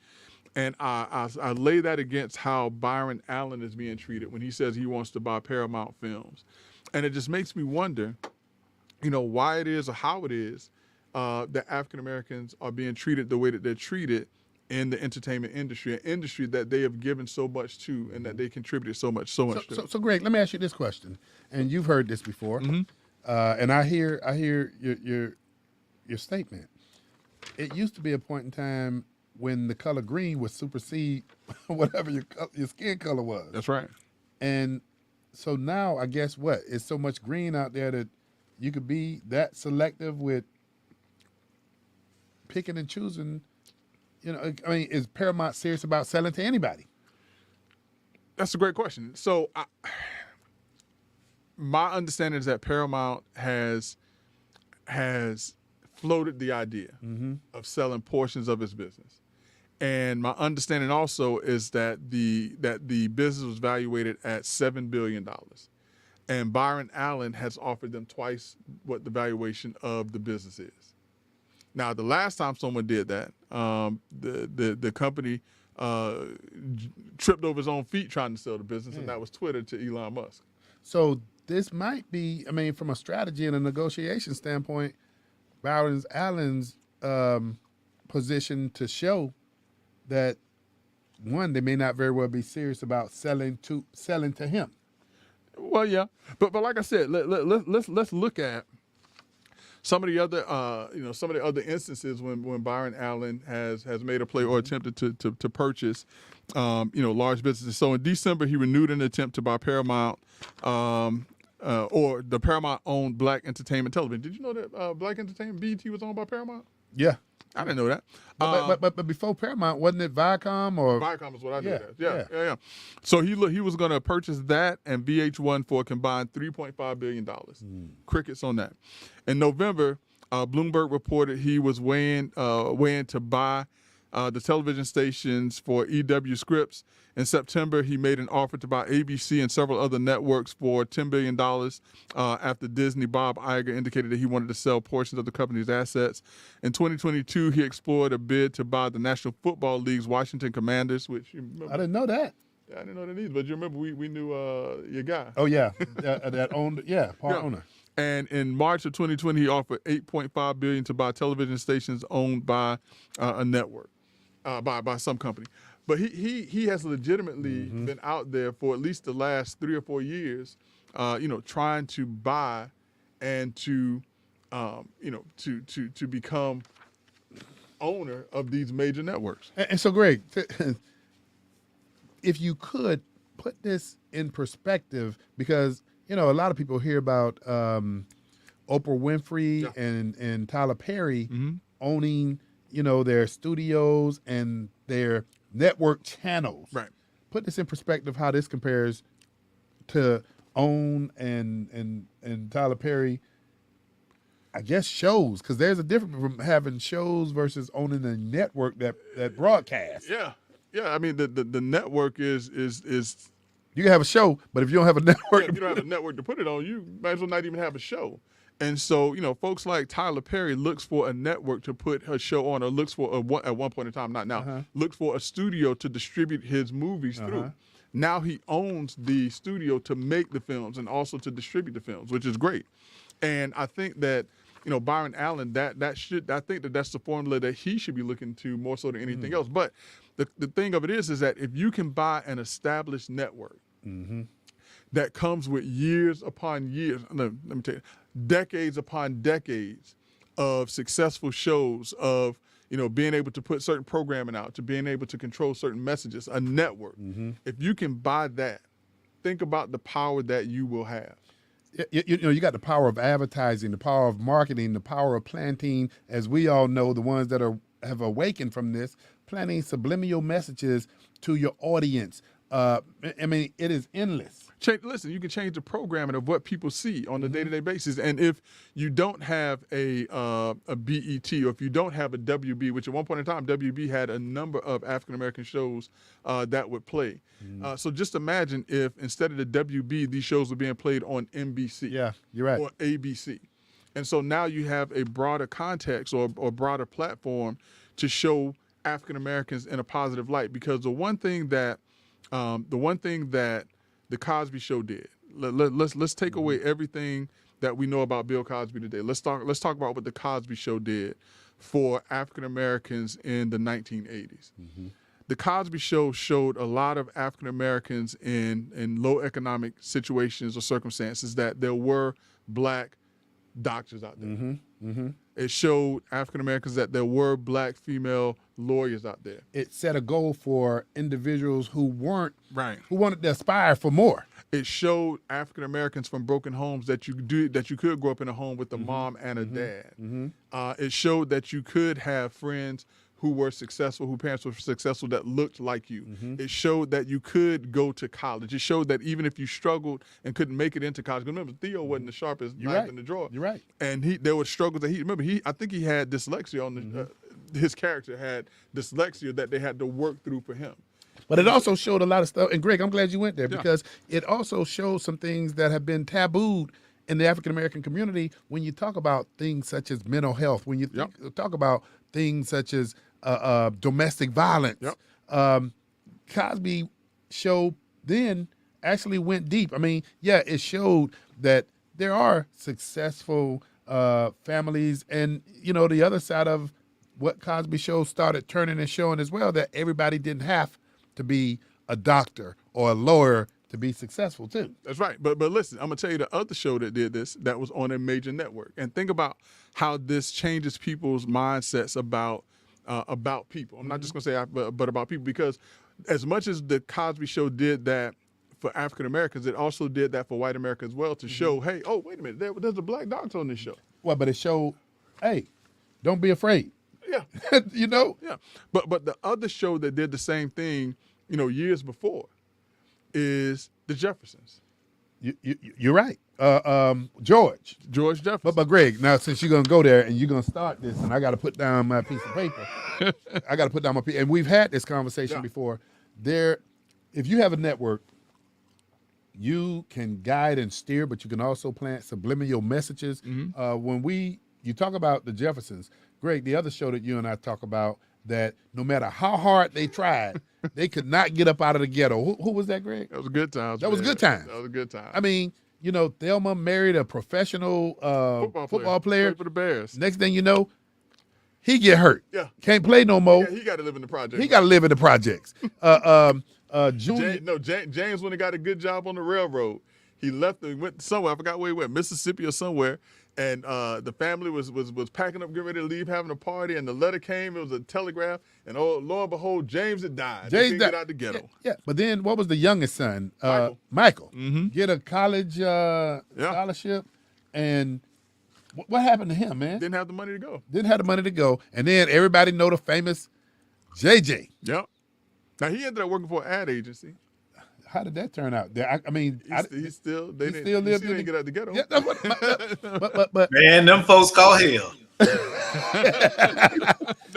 And I lay that against how Byron Allen is being treated when he says he wants to buy Paramount Films. And it just makes me wonder, why it is or how it is that African Americans are being treated the way that they're treated in the entertainment industry, an industry that they have given so much to and that they contributed so much to. So Greg, let me ask you this question, and you've heard this before, and I hear your statement. It used to be a point in time when the color green would supersede whatever your skin color was. That's right. And so now, I guess it's so much green out there that you could be that selective with picking and choosing. Is Paramount serious about selling to anybody? That's a great question. So my understanding is that Paramount has floated the idea of selling portions of its business. And my understanding also is that the business was valuated at $7 billion. And Byron Allen has offered them twice what the valuation of the business is. Now, the last time someone did that, the company tripped over his own feet trying to sell the business, and that was Twitter to Elon Musk. So this might be, from a strategy and a negotiation standpoint, Byron Allen's position to show that, one, they may not very well be serious about selling to him. Well, yeah, but like I said, let's look at some of the other instances when Byron Allen has made a play or attempted to purchase, large businesses. So in December, he renewed an attempt to buy Paramount, or the Paramount-owned Black Entertainment Television. Did you know that Black Entertainment, BET, was owned by Paramount? Yeah. I didn't know that. But before Paramount, wasn't it Viacom or Viacom is what I knew. Yeah, Yeah. So he was going to purchase that and VH1 for a combined $3.5 billion. Crickets on that. In November, Bloomberg reported he was weighing to buy the television stations for EW Scripps. In September, he made an offer to buy ABC and several other networks for $10 billion after Disney Bob Iger indicated that he wanted to sell portions of the company's assets. In 2022, he explored a bid to buy the National Football League's Washington Commanders, which you remember. I didn't know that. Yeah, I didn't know that either, but you remember we knew your guy. Oh yeah, that owned owner. And in March of 2020, he offered $8.5 billion to buy television stations owned by a network, by some company. But he has legitimately been out there for at least the last 3 or 4 years, trying to buy and to become owner of these major networks. And so, Greg, if you could put this in perspective, because a lot of people hear about Oprah Winfrey and Tyler Perry owning their studios and their network channels. Right. Put this in perspective, how this compares to OWN and Tyler Perry, I guess, shows, because there's a difference from having shows versus owning a network that broadcasts. Yeah. I mean, the network is you can have a show, but if you don't have a network, if you don't have a network to put it on, you might as well not even have a show. And so, folks like Tyler Perry looks for a network to put her show on, or looks for at one point in time, not now, looks for a studio to distribute his movies through. Now he owns the studio to make the films and also to distribute the films, which is great. And I think that, Byron Allen, I think that's the formula that he should be looking to more so than anything else. But the thing of it is that if you can buy an established network that comes with years upon years, let me tell you, decades upon decades of successful shows, of being able to put certain programming out, to being able to control certain messages, a network. If you can buy that, think about the power that you will have. You got the power of advertising, the power of marketing, the power of planting, as we all know, the ones that have awakened from this, planting subliminal messages to your audience. I mean, it is endless. Listen, you can change the programming of what people see on a day-to-day basis. And if you don't have a BET, or if you don't have a WB, which at one point in time, WB had a number of African-American shows that would play. So just imagine if instead of the WB, these shows were being played on NBC. Yeah, you're right. Or ABC. And so now you have a broader context or broader platform to show African-Americans in a positive light. Because the one thing that the Cosby Show did. Let's take away everything that we know about Bill Cosby today. Let's talk about what the Cosby Show did for African Americans in the 1980s. The Cosby Show showed a lot of African Americans in low economic situations or circumstances that there were black doctors out there. It showed African Americans that there were black female lawyers out there. It set a goal for individuals who weren't right, who wanted to aspire for more. It showed African Americans from broken homes that you could grow up in a home with a mom and a dad. It showed that you could have friends who were successful, whose parents were successful, that looked like you. It showed that you could go to college. It showed that even if you struggled and couldn't make it into college, remember, Theo wasn't the sharpest knife in the drawer. You're right. And there were struggles that I think he had dyslexia on the, his character had dyslexia that they had to work through for him. But it also showed a lot of stuff. And Greg, I'm glad you went there because it also showed some things that have been tabooed in the African-American community when you talk about things such as mental health, when you talk about things such as domestic violence. Cosby Show then actually went deep. I mean, it showed that there are successful families, and the other side of what Cosby Show started turning and showing as well, that everybody didn't have to be a doctor or a lawyer to be successful too. That's right. But listen, I'm gonna tell you the other show that did this that was on a major network, and think about how this changes people's mindsets about people. I'm not just gonna say but about people, because as much as the Cosby Show did that for African Americans, it also did that for white America as well, to show, hey, oh wait a minute, there's a black doctor on this show. Well, but it showed, hey, don't be afraid. Yeah. You know? Yeah, but the other show that did the same thing, years before, is the Jeffersons. You're right. George Jefferson. But Greg, now since you're gonna go there and you're gonna start this, and I got to put down my piece of paper. I got to put down my piece, and we've had this conversation before. If you have a network, you can guide and steer, but you can also plant subliminal messages. When you talk about the Jeffersons, Greg, the other show that you and I talk about, that no matter how hard they tried, they could not get up out of the ghetto. Who was that, Greg? That was a good time. That was a good time. That was a good time. I mean, Thelma married a professional football player. Played for the Bears. Next thing you know, he get hurt. Yeah. Can't play no more. Yeah, he got to live in the project. He got to live in the projects. Junior. James, when he got a good job on the railroad, he left and went somewhere. I forgot where he went, Mississippi or somewhere. And the family was packing up, getting ready to leave, having a party. And the letter came. It was a telegraph. And lo and behold, James had died. James get out the ghetto. Yeah. But then what was the youngest son? Michael. Get a college scholarship. And what happened to him, man? Didn't have the money to go. Didn't have the money to go. And then everybody know the famous JJ. Yep. Now, he ended up working for an ad agency. How did that turn out? I mean, he still lived in didn't get out the ghetto. Yeah, but Man, them folks call hell. They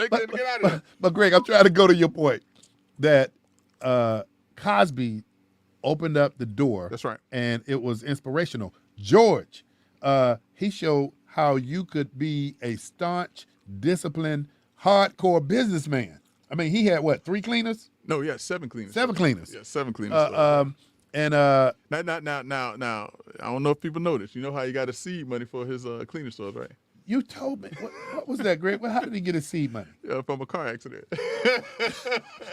couldn't get out of there. But Greg, I'm trying to go to your point that Cosby opened up the door. That's right. And it was inspirational. George, he showed how you could be a staunch, disciplined, hardcore businessman. I mean, he had what, 3 cleaners? No, yeah, 7 cleaners. 7 cleaners. Yeah, 7 cleaners. Now, Now, I don't know if people know this. You know how he got his seed money for his cleaner stores, right? you told me. What was that, Greg? How did he get his seed money? Yeah, from a car accident.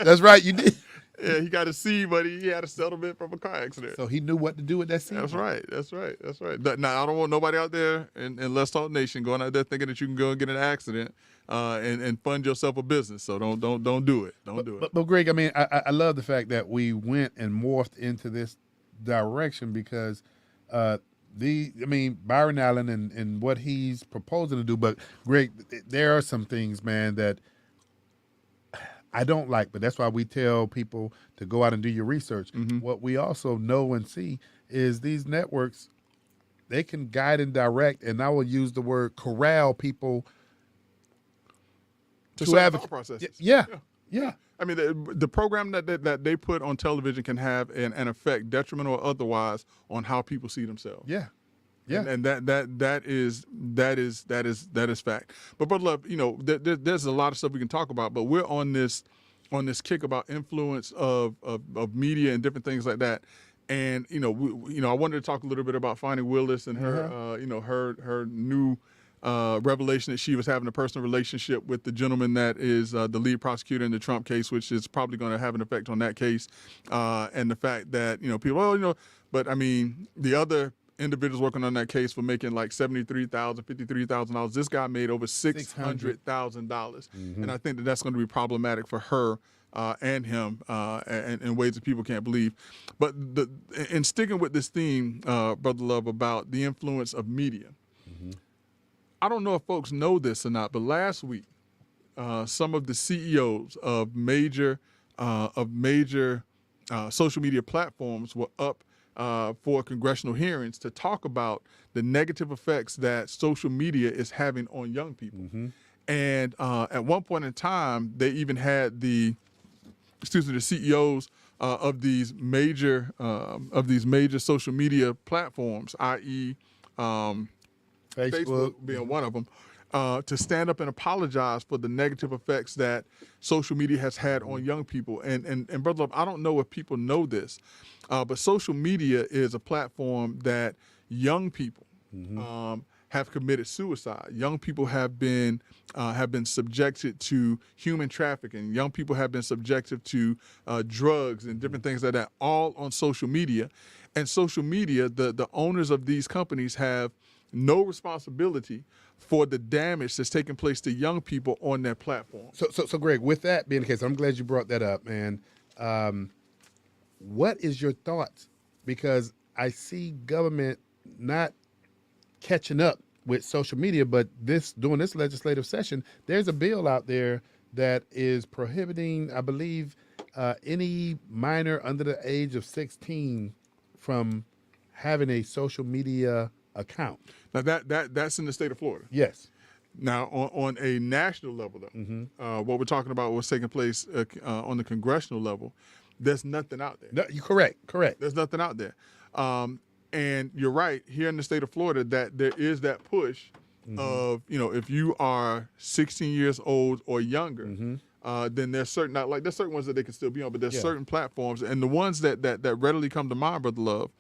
That's right, you did. Yeah, he got a seed money. He had a settlement from a car accident. So he knew what to do with that seed That's money. right. That's right. That's right. Now, I don't want nobody out there in Let's Talk Nation going out there thinking that you can go and get an accident and fund yourself a business. So don't do it. Don't do it. But Greg, I mean, I love the fact that we went and morphed into this direction because Byron Allen and what he's proposing to do. But Greg, there are some things, man, that I don't like, but that's why we tell people to go out and do your research. Mm-hmm. What we also know and see is these networks, they can guide and direct, and I will use the word corral people to to certain advocate. thought processes. Yeah. I mean, the program that they put on television can have an effect, detrimental or otherwise, on how people see themselves. Yeah. And that is fact. But Brother Love, there's a lot of stuff we can talk about, but we're on this kick about influence of media and different things like that. And I wanted to talk a little bit about Fani Willis and her her new revelation that she was having a personal relationship with the gentleman that is the lead prosecutor in the Trump case, which is probably going to have an effect on that case. And the fact that people, but I mean the other individuals working on that case for making like $73,000, $53,000. This guy made over $600,000, and I think that's going to be problematic for her and him in ways that people can't believe. But in sticking with this theme, Brother Love, about the influence of media, I don't know if folks know this or not, but last week, some of the CEOs of major social media platforms were up for congressional hearings to talk about the negative effects that social media is having on young people. And at one point in time, they even had the CEOs of these major social media platforms, i.e., Facebook being one of them, to stand up and apologize for the negative effects that social media has had on young people. And Brother Love, I don't know if people know this, but social media is a platform that young people have committed suicide. Young people have been subjected to human trafficking. Young people have been subjected to drugs and different things like that, all on social media. And social media, the owners of these companies have no responsibility for the damage that's taking place to young people on their platform. So Greg, with that being the case, I'm glad you brought that up, man. What is your thoughts? Because I see government not catching up with social media, but during this legislative session, there's a bill out there that is prohibiting, I believe, any minor under the age of 16 from having a social media account. Now that's in the state of Florida. Yes. Now on a national level, though, what we're talking about, what's taking place on the congressional level, there's nothing out there. No, you're correct. There's nothing out there. And you're right, here in the state of Florida, that there is that push of, if you are 16 years old or younger, then there's certain ones that they can still be on, but there's certain platforms, and the ones that readily come to mind, Brother Love,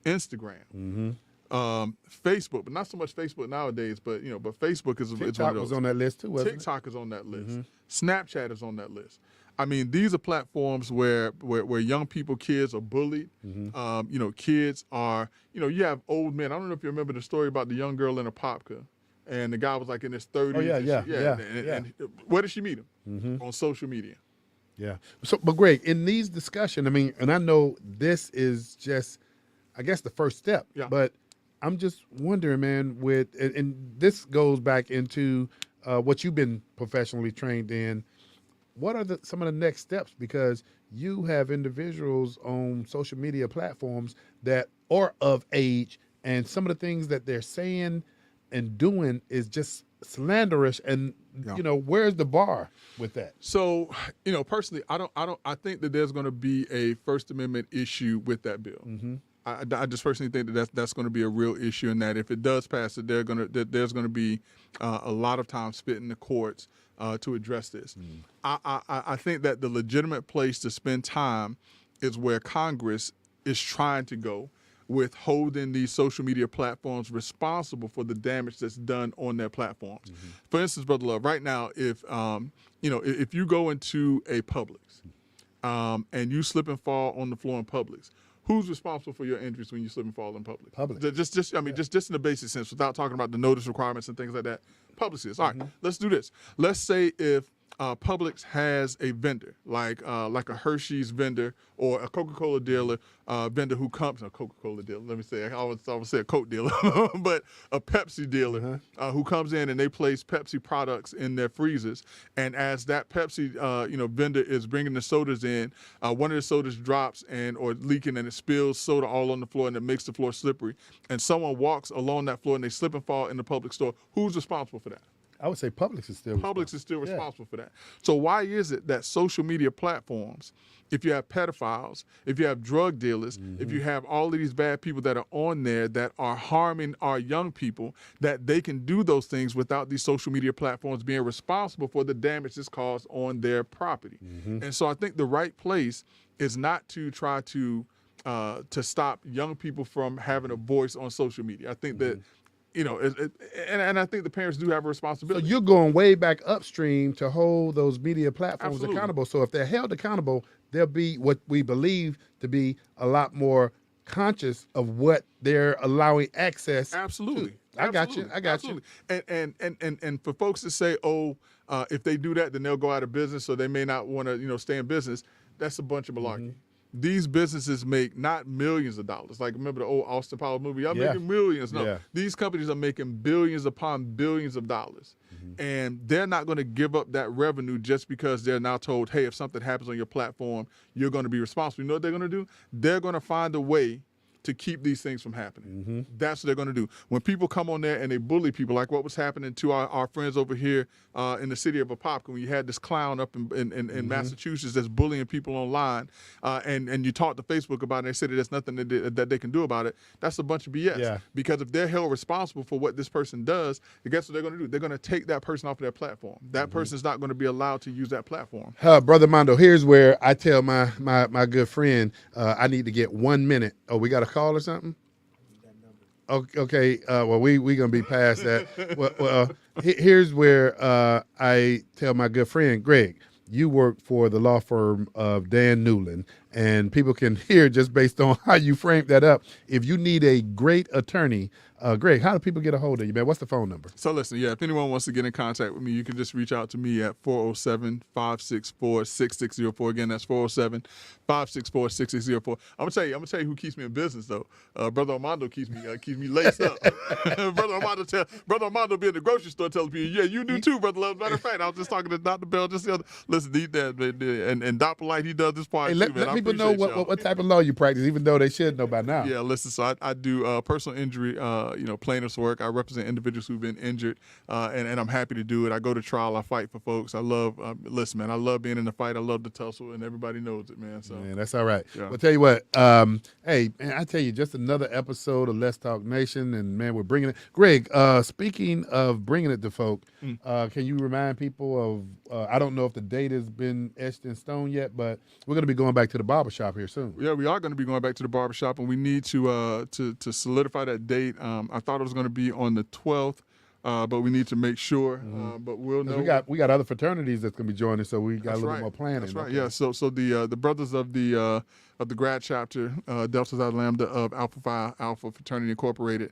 Instagram, Facebook, but not so much Facebook nowadays, but Facebook is one of TikTok those. was on that list too, wasn't it? TikTok is on that list. Snapchat is on that list. I mean, these are platforms where young people, kids are bullied. Kids are, you have old men. I don't know if you remember the story about the young girl in a Popka, and the guy was like in his 30s. Oh, yeah. And where did she meet him? On social media. Yeah. So, but Greg, in these discussions, I mean, and I know this is just, I guess, the first step. Yeah. But I'm just wondering, man, and this goes back into what you've been professionally trained in. What are some of the next steps? Because you have individuals on social media platforms that are of age, and some of the things that they're saying and doing is just slanderous. And where's the bar with that? So, personally, I think that there's going to be a First Amendment issue with that bill. I just personally think that's going to be a real issue, and that if it does pass, that there's going to be a lot of time spent in the courts to address this. I think that the legitimate place to spend time is where Congress is trying to go, with holding these social media platforms responsible for the damage that's done on their platforms. For instance, Brother Love, right now, if you go into a Publix and you slip and fall on the floor in Publix, who's responsible for your injuries when you slip and fall in public? Publix. Just in the basic sense, without talking about the notice requirements and things like that. Publix is. All right, let's do this. Let's say if Publix has a vendor, like a Hershey's vendor or a Coca-Cola dealer, vendor who comes, a Coca-Cola dealer, let me say, I always say a Coke dealer, but a Pepsi dealer who comes in and they place Pepsi products in their freezers. And as that Pepsi, vendor is bringing the sodas in, one of the sodas drops or leaking, and it spills soda all on the floor, and it makes the floor slippery. And someone walks along that floor and they slip and fall in the Publix store. Who's responsible for that? I would say Publix is still responsible for that. So why is it that social media platforms, if you have pedophiles, if you have drug dealers, if you have all of these bad people that are on there that are harming our young people, that they can do those things without these social media platforms being responsible for the damage that's caused on their property? And so I think the right place is not to try to stop young people from having a voice on social media. I think that and I think the parents do have a responsibility. So you're going way back upstream to hold those media platforms Absolutely. accountable. So if they're held accountable, they'll be what we believe to be a lot more conscious of what they're allowing access. Absolutely. To. I got you. And for folks to say, if they do that, then they'll go out of business, so they may not want to, stay in business. That's a bunch of malarkey. These businesses make not millions of dollars. Like, remember the old Austin Powers movie? Y'all making millions. No, these companies are making billions upon billions of dollars. And they're not going to give up that revenue just because they're now told, hey, if something happens on your platform, you're going to be responsible. You know what they're going to do? They're going to find a way to keep these things from happening. That's what they're going to do. When people come on there and they bully people, like what was happening to our friends over here in the city of Apopka, when you had this clown up in Massachusetts that's bullying people online, and you talked to Facebook about it, and they said that there's nothing that they can do about it. That's a bunch of BS. Yeah. Because if they're held responsible for what this person does, guess what they're going to do? They're going to take that person off of their platform. That person's not going to be allowed to use that platform. Brother Mondo, here's where I tell my good friend, I need to get 1 minute. Oh, we got a call or something? Okay. Well, we gonna be past that. Well, here's where I tell my good friend Greg. You work for the law firm of Dan Newland, and people can hear just based on how you framed that up. If you need a great attorney, Greg, how do people get a hold of you, man? What's the phone number? So listen, if anyone wants to get in contact with me, you can just reach out to me at 407-564-6604. Again, that's 407-564-6604. I'm gonna tell you who keeps me in business though. Brother Armando keeps me laced up. Brother Armando be in the grocery store telling people, yeah, you do too, Brother Love. Matter of fact, I was just talking to Dr. Bell just the other. Listen, and Dr. Light, he does this part Hey, too, let man. people know what type of law you practice, even though they should know by now. Yeah, listen. So I do personal injury, plaintiff's work. I represent individuals who've been injured, and I'm happy to do it. I go to trial. I fight for folks. I love, listen, man. I love being in the fight. I love the tussle, and everybody knows it, man. So Man, that's all right. Yeah. Well, tell you what, hey, man, I tell you, just another episode of Let's Talk Nation, and man, we're bringing it. Greg, speaking of bringing it to folk, can you remind people of? I don't know if the date has been etched in stone yet, but we're going to be going back to the barbershop here soon. Yeah, we are going to be going back to the barbershop, and we need to solidify that date. I thought it was going to be on the 12th, but we need to make sure. But we'll know. We got other fraternities that's going to be joining, so we got That's a little right. more planning. That's right. Okay. Yeah. So the brothers of the grad chapter, Delta Zeta Lambda of Alpha Phi Alpha Fraternity Incorporated,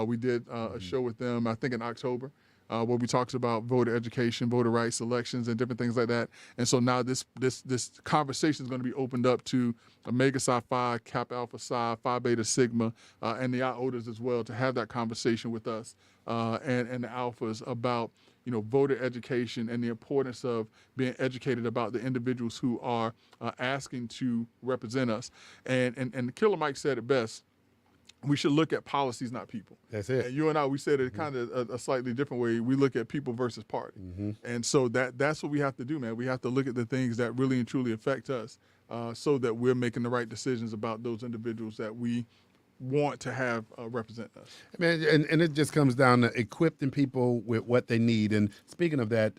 we did a show with them, I think in October. Where we talked about voter education, voter rights, elections, and different things like that. And so now this conversation is going to be opened up to Omega Psi Phi, Kappa Alpha Psi, Phi Beta Sigma, and the Iotas as well to have that conversation with us and the Alphas about voter education and the importance of being educated about the individuals who are asking to represent us. And Killer Mike said it best. We should look at policies, not people. That's it. And you and I, we said it kind of a slightly different way. We look at people versus party. And so that's what we have to do, man. We have to look at the things that really and truly affect us so that we're making the right decisions about those individuals that we want to have represent us. Man, and it just comes down to equipping people with what they need. And speaking of that,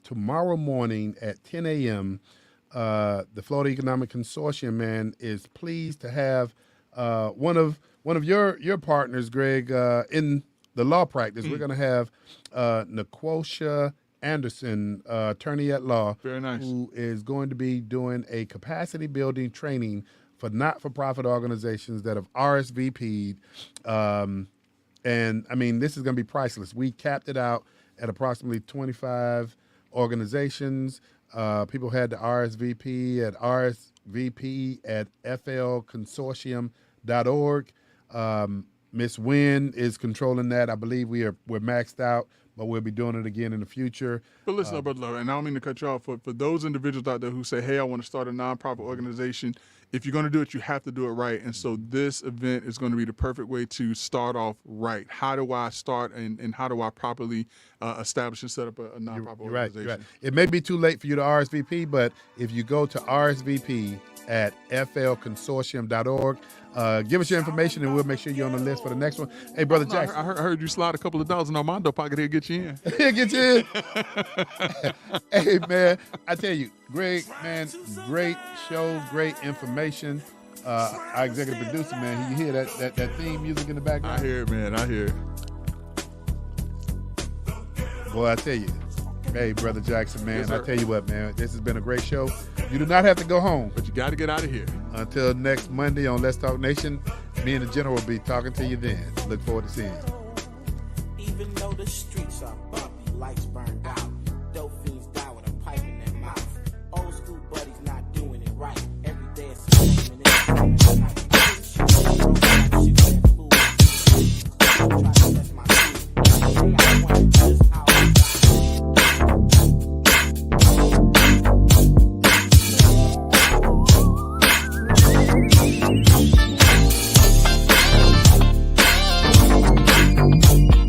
tomorrow morning at 10 a.m., the Florida Economic Consortium, man, is pleased to have one of your partners, Greg, in the law practice. We're going to have Niquosha Anderson, attorney at law, Very nice. who is going to be doing a capacity building training for not-for-profit organizations that have RSVP'd. And, I mean, this is going to be priceless. We capped it out at approximately 25 organizations. People had to RSVP at flconsortium.org. Miss Wynn is controlling that. I believe we're maxed out, but we'll be doing it again in the future. But listen, Brother Love, and I don't mean to cut you off, for those individuals out there who say, hey, I want to start a nonprofit organization, if you're going to do it, you have to do it right. And so this event is going to be the perfect way to start off right. How do I start and how do I properly establish and set up a nonprofit organization? You're right. It may be too late for you to RSVP, but if you go to RSVP at flconsortium.org, give us your information and we'll make sure you're on the list for the next one. Hey, Brother Jackson. I heard you slide a couple of dollars in Armando pocket here, get you in. Get you in. Hey, man, I tell you, Greg, man, great show, great information. Our executive producer, man, you hear that theme music in the background? I hear it, man. I hear it. Boy, I tell you. Hey, Brother Jackson, man, Yes, I sir. tell you what, man, this has been a great show. You do not have to go home. But you got to get out of here. Until next Monday on Let's Talk Nation, me and the General will be talking to you then. Look forward to seeing you. Even though the streets are bumpy, lights burned out.